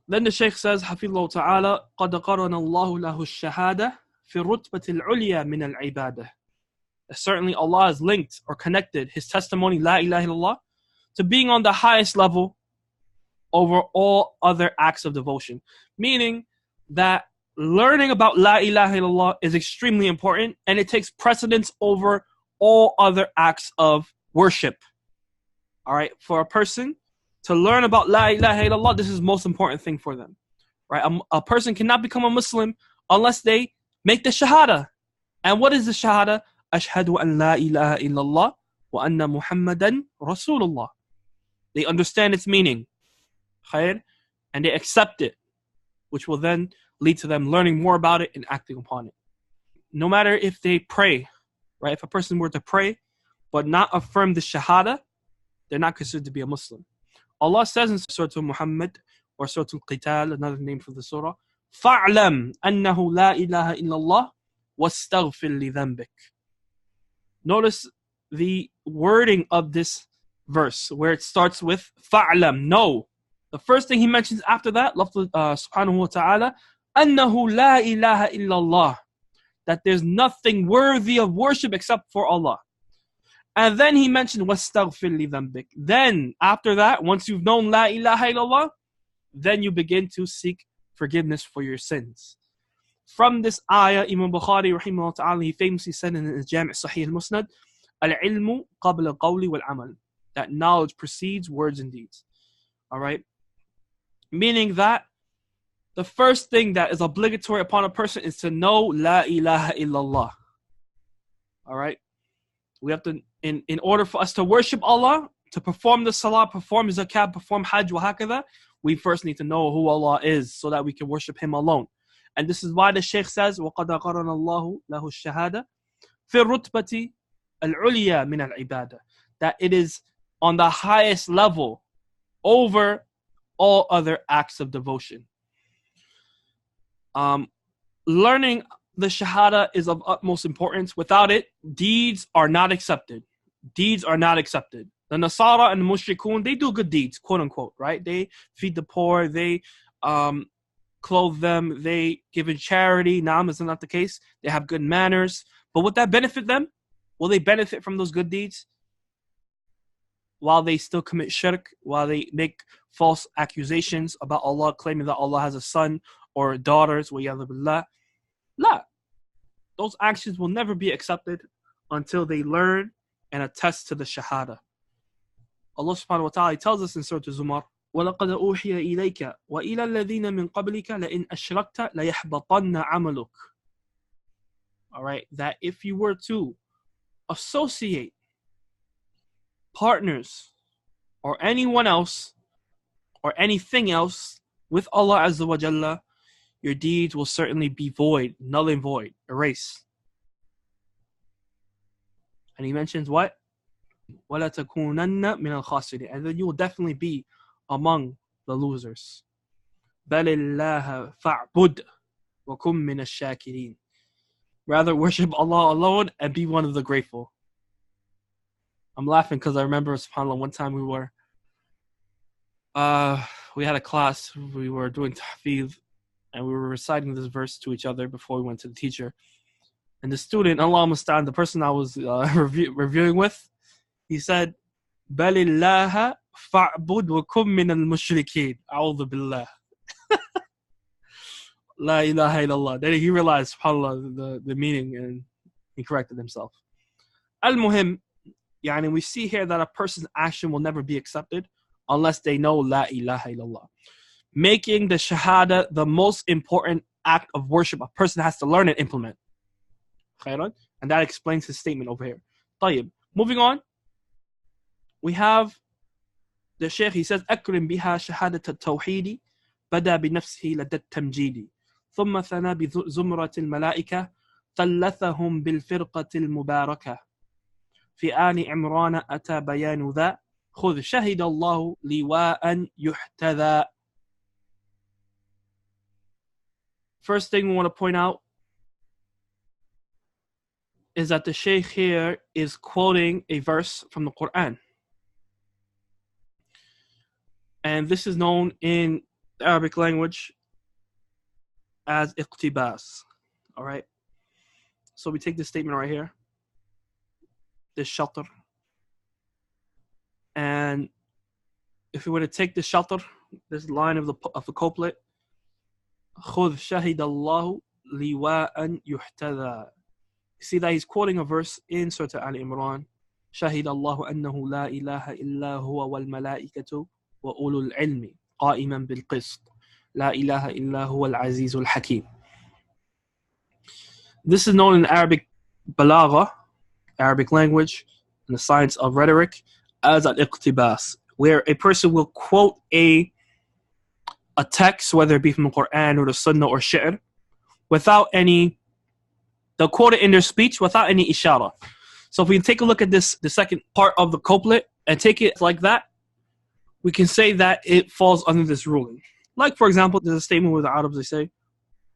Then the Shaykh says, Hafidhullah Ta'ala, قَدْ قَرَنَ اللَّهُ لَهُ الشَّهَادَةِ فِي الرُّتْبَةِ الْعُلْيَى مِنَ الْعِبَادَةِ. Certainly Allah has linked or connected His testimony, La ilaha illallah, to being on the highest level over all other acts of devotion. Meaning that learning about La ilaha illallah is extremely important and it takes precedence over all other acts of worship. Alright, for a person to learn about La ilaha illallah, this is the most important thing for them. Right? A person cannot become a Muslim unless they make the shahada. And what is the shahada? Ashhadu an la ilaha illallah wa anna Muhammadan Rasulullah. They understand its meaning. Khair, and they accept it, which will then lead to them learning more about it and acting upon it. No matter if they pray, right? If a person were to pray but not affirm the shahada, they're not considered to be a Muslim. Allah says in Surah Muhammad or Surah Al-Qital, another name for the surah, فَاعْلَمْ أَنَّهُ لَا إِلَهَ إِلَّا اللَّهِ وَاسْتَغْفِرْ لِذَنْبِكَ. Notice the wording of this verse where it starts with فَاعْلَمْ, know. The first thing He mentions after that, subhanahu wa ta'ala, أَنَّهُ لَا إِلَهَ إِلَّا اللَّهِ, that there's nothing worthy of worship except for Allah. And then He mentioned وَاسْتَغْفِرْ لِذَنْبِكَ. Then, after that, once you've known La ilaha illallah, then you begin to seek forgiveness for your sins. From this ayah, Imam Bukhari, rahimahullah ta'ala, he famously said in his Jami' Sahih al-Musnad, al-ilmu qabla qawli wal-amal, that knowledge precedes words and deeds. Alright? Meaning that the first thing that is obligatory upon a person is to know La ilaha illallah. Alright? We have to, in order for us to worship Allah, to perform the salah, perform zakat, perform hajj, wa hakadha, we first need to know who Allah is so that we can worship Him alone. And this is why the Shaykh says, وَقَدْ قَرَنَ اللَّهُ لَهُ الشَّهَادَةِ فِي الرُّتْبَةِ الْعُلْيَى مِنَ الْعِبَادَةِ, that it is on the highest level over all other acts of devotion. Learning the Shahada is of utmost importance. Without it, deeds are not accepted. Deeds are not accepted. The Nasara and the Mushrikun, they do good deeds, quote unquote, right? They feed the poor, they clothe them, they give in charity. Naam is not the case. They have good manners. But would that benefit them? Will they benefit from those good deeds? While they still commit shirk, while they make false accusations about Allah, claiming that Allah has a son or daughters, وَيَعْذُ بِاللَّهِ. La. Those actions will never be accepted until they learn and attest to the Shahada. Allah subhanahu wa ta'ala tells us in Surah Zumar, وَلَقَدْ أُوحِيَ إِلَيْكَ وَإِلَى الَّذِينَ مِنْ قَبْلِكَ لَإِنْ أَشْرَكْتَ لَيَحْبَطَنَّ عَمَلُكَ. Alright, that if you were to associate partners or anyone else or anything else with Allah Azza wa Jalla, your deeds will certainly be void, null and void, erased. And he mentions what? وَلَا تَكُونَنَّ مِنَ الْخَاسِرِينَ. And then you will definitely be among the losers. بَلِ اللَّهَ فَاعْبُدْ وَكُمْ مِنَ الشَّاكِرِينَ. Rather worship Allah alone and be one of the grateful. I'm laughing because I remember, subhanAllah, one time we had a class, we were doing tahfidh, and we were reciting this verse to each other before we went to the teacher. And the student, Allah Mustaan, the person I was reviewing with, he said, بَلِ اللَّهَ فَاعْبُدْ وَكُمْ مِنَ الْمُشْرِكِينَ. أعوذ بالله. La ilaha illallah. Then he realized, subhanAllah, the meaning, and he corrected himself. Al-Muhim, yani we see here that a person's action will never be accepted unless they know La ilaha illallah. Making the Shahada the most important act of worship a person has to learn and implement. Khairan? And that explains his statement over here. طيب. Moving on, we have the Shaykh, he says, أكرم بها شهادة التوحيد بدأ بنفسه لدى التمجيد ثم ثنى بزمرة الملائكة ثلثهم بالفرقة المباركة في آل عمران أتى بيان ذا خذ شهد الله لواء يحتذى. First thing we want to point out is that the Shaykh here is quoting a verse from the Quran. And this is known in the Arabic language as iqtibas. Alright? So we take this statement right here, this shatr. And if we were to take this shatr, this line of the couplet, خُذْ شَهِدَ اللَّهُ لِوَاءً يُحْتَذَى. See that he's quoting a verse in Surah Al-Imran. شَهِدَ اللَّهُ أَنَّهُ لَا إِلَهَ إِلَّا هُوَ وَالْمَلَائِكَةُ وَأُولُو الْعِلْمِ قَائِمًا بِالْقِسْطِ لَا إِلَهَ إِلَّا هُوَ الْعَزِيزُ الْحَكِيمُ. This is known in Arabic balagha, Arabic language, and the science of rhetoric, as al-iqtibas, where a person will quote a text, whether it be from the Quran or the Sunnah or Shi'r, without any, they'll quote it in their speech without any ishara. So if we take a look at this, the second part of the couplet, and take it like that, we can say that it falls under this ruling. Like, for example, there's a statement where the Arabs, they say,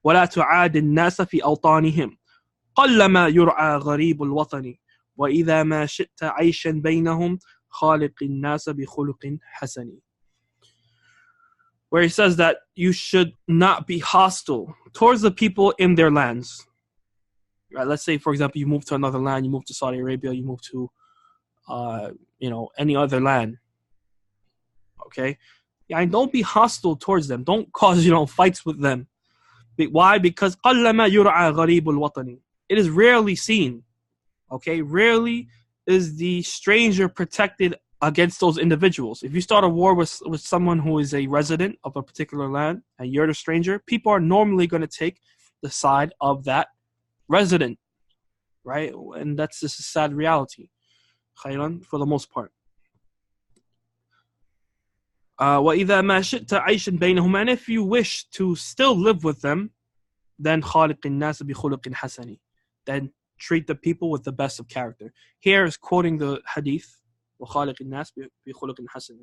وَلَا تُعَادِ النَّاسَ فِي أَوْطَانِهِمْ قَلَّمَا يُرْعَى غَرِيبُ الْوَطَنِ وَإِذَا مَا شِئْتَ عَيْشًا بَيْنَهُمْ خَالِقِ النَّاسَ بِخُلُقٍ حَسَنٍ. Where he says that you should not be hostile towards the people in their lands. Right? Let's say, for example, you move to another land, you move to Saudi Arabia, you move to, any other land. Okay? Yeah, and don't be hostile towards them. Don't cause, fights with them. Why? Because قَلَّمَا يُرْعَى غَرِيبُ الْوَطَنِ. It is rarely seen. Okay? Rarely is the stranger protected against those individuals. If you start a war with someone who is a resident of a particular land and you're the stranger, people are normally going to take the side of that resident, right? And that's just a sad reality, khayran, for the most part. وَإِذَا مَا شِئْتَ عَيْشًا بَيْنَهُمْ. And if you wish to still live with them, then خَالِقِ النَّاسِ بِخُلُقٍ حَسَنٍ. Then treat the people with the best of character. Here is quoting the hadith, وَخَالِقِ النَّاسِ بِخُلُقٍ حَسَنٍ.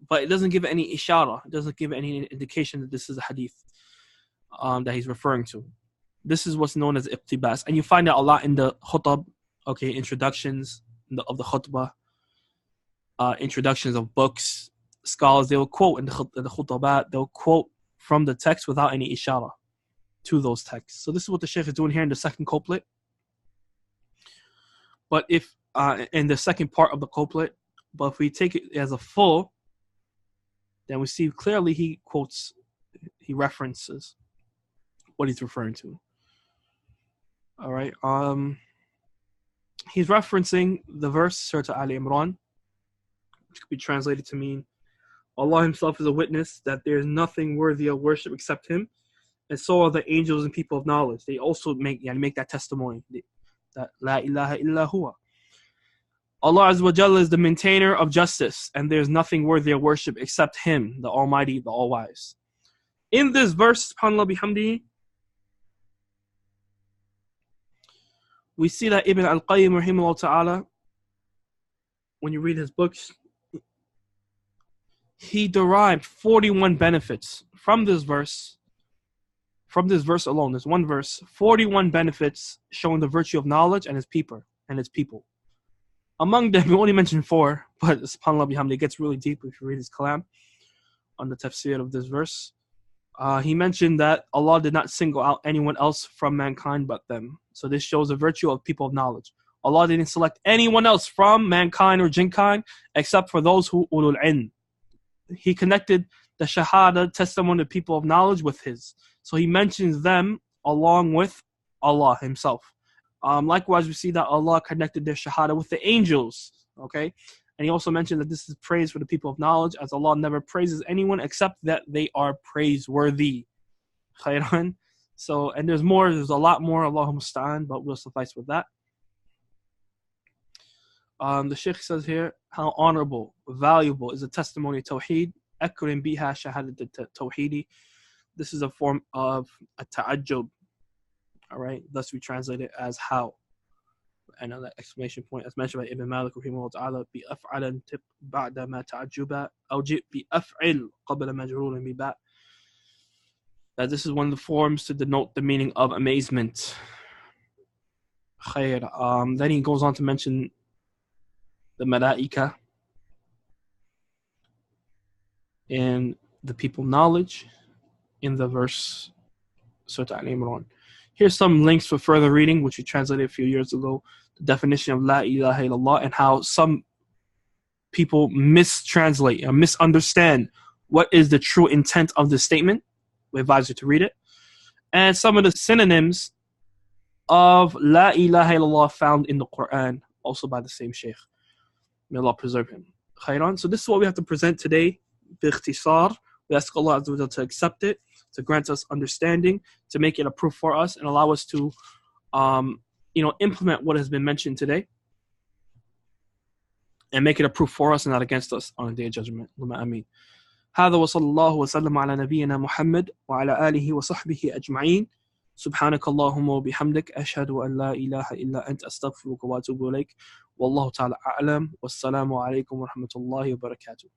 but it doesn't give any ishara. It doesn't give any indication that this is a hadith that he's referring to. This is what's known as iqtibas, and you find out a lot in the khutab, okay, introductions of the khutbah, introductions of books. Scholars, they will quote in the khutabat, they'll quote from the text without any ishara to those texts. So this is what the Shaykh is doing here in the second couplet. But if in the second part of the couplet, but if we take it as a full, then we see clearly he quotes, he references what he's referring to. All right. He's referencing the verse Surah Ali Imran, which could be translated to mean Allah Himself is a witness that there is nothing worthy of worship except Him, and so are the angels and people of knowledge. They also make that testimony that La ilaha illa huwa. Allah Azza wa Jalla is the maintainer of justice, and there is nothing worthy of worship except Him, the Almighty, the All-Wise. In this verse, subhanallah bihamdihi, we see that Ibn al-Qayyim rahimahullah ta'ala, when you read his books, he derived 41 benefits from this verse. From this verse alone, this one verse, 41 benefits showing the virtue of knowledge and its people. Among them, we only mentioned 4, but subhanallah bihamdi, it gets really deep if you read his kalam on the tafsir of this verse. He mentioned that Allah did not single out anyone else from mankind but them. So this shows the virtue of people of knowledge. Allah didn't select anyone else from mankind or jinnkind except for those who ulul ilm. He connected the shahada, testimony of people of knowledge, with his. So he mentions them along with Allah Himself. Likewise, we see that Allah connected their shahada with the angels. Okay, and he also mentioned that this is praise for the people of knowledge, as Allah never praises anyone except that they are praiseworthy. Khairan. So, and there's more. There's a lot more. Allahumma musta'an, but we'll suffice with that. The Shaykh says here, how honorable, valuable is the testimony of Tawheed. Akrim biha shahadat Tawheedi. This is a form of a ta'ajjub. All right, thus we translate it as how. And another exclamation point, as mentioned by Ibn Malik rahimahullah ta'ala, bi af'alan tib ba'da ma ta'ajjuba, aw ji bi af'il qabla majrurun bi ba'. That this is one of the forms to denote the meaning of amazement. Khair. Then he goes on to mention the malaika and the people of knowledge in the verse Surah Al-Imran. Here's some links for further reading, which we translated a few years ago. The definition of La ilaha illallah and how some people mistranslate or misunderstand what is the true intent of the statement. We advise you to read it. And some of the synonyms of La ilaha illallah found in the Quran, also by the same Shaykh. May Allah preserve him. Khairan. So this is what we have to present today. Bikhtisar. We ask Allah Azza wa Jalla to accept it, to grant us understanding, to make it a proof for us, and allow us to, implement what has been mentioned today, and make it a proof for us and not against us on the Day of Judgment. Ameen. هذا وصلى الله وسلم على نبينا محمد وعلى آله وصحبه أجمعين. سبحانك اللهم وبحمدك أشهد أن لا إله إلا أنت أستغفرك وأتوب إليك والله تعالى أعلم والسلام عليكم ورحمة الله وبركاته.